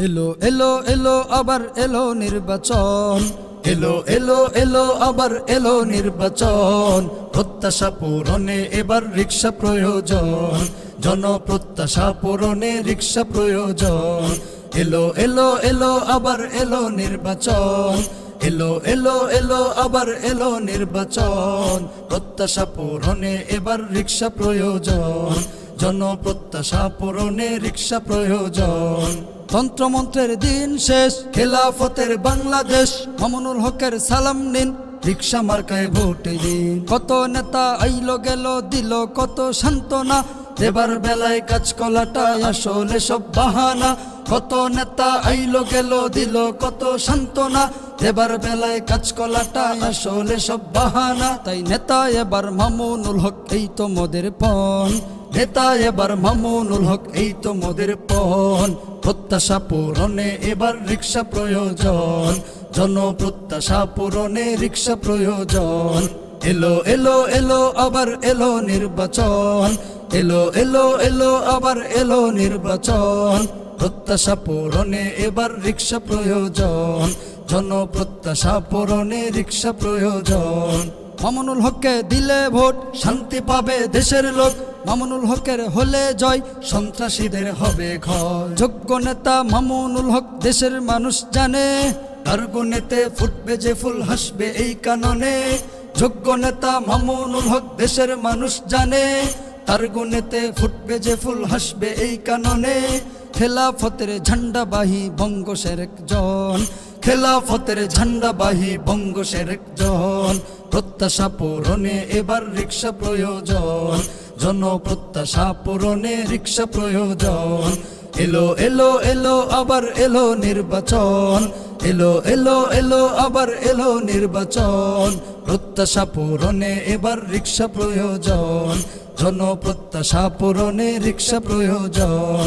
এলো এলো এলো আবার এলো নির্বাচন, এলো এলো এলো আবার এলো নির্বাচন। প্রত্যাশা পূরণে এবার রিক্সা প্রয়োজন, জনপ্রত্যাশা পূরণে রিক্সা প্রয়োজন। এলো এলো এলো আবার এলো নির্বাচন, এলো এলো এলো আবার এলো নির্বাচন। প্রত্যাশা পূরণে এবার রিক্সা প্রয়োজন, জনপ্রত্যাশা পূরণে রিক্সা প্রয়োজন। তন্ত্রমন্ত্রের দিন শেষ, খেলাফতের বাংলাদেশ। মামুনুল হকের সালাম নিন, রিক্সা মার্কায় ভোট দিন। কত নেতা আইলো গেল, দিল কত সান্ত্বনা, দেবার বেলায় কাজকলাটা আসলে সব বাহানা। কত নেতা আইলো গেল, দিল কত সান্ত্বনা, দেবার বেলায় কাজকলাটা আসলে সব বাহানা। তাই নেতা এবার মামুনুল হক, এই তো মোদের পণ। নেতা এবার মামুনুল হক, এই তো মোদের পণ। প্রত্যাশা পূরণে এবার রিক্সা প্রয়োজন, জনপ্রত্যাশা পূরণে রিক্সা প্রয়োজন। এলো এলো এলো আবার এলো নির্বাচন, এলো এলো এলো আবার এলো নির্বাচন। প্রত্যাশা পূরণে এবার রিক্সা প্রয়োজন, জনপ্রত্যাশা পূরণে রিক্সা প্রয়োজন। মামুনুল হককে দিলে ভোট, শান্তি পাবে দেশের লোক। মামুনুল হকের হলে জয়, সন্ত্রাসীদের হবে ক্ষয়। যোগ্য নেতা মামুনুল হক, দেশের মানুষ জানে। তার গুণেতে ফুটবে যে ফুল, হাসবে এই কাননে। যোগ্য নেতা মামুনুল হক, দেশের মানুষ জানে। তার গুণেতে ফুটবে যে ফুল, হাসবে এই কাননে। খেলাফতের ঝান্ডাবাহী বঙ্গ শেরেক জন, খেলাফতের ঝান্ডাবাহী বঙ্গ শেরেক জন। প্রত্যাশা পূরণে এবার রিক্সা প্রয়োজন, জনপ্রত্যাশা পূরণে রিক্সা প্রয়োজন। এলো এলো এলো আবার এলো নির্বাচন, এলো এলো এলো আবার এলো নির্বাচন। প্রত্যাশা পূরণে এবার রিক্সা প্রয়োজন, জনপ্রত্যাশা পূরণে রিক্সা প্রয়োজন।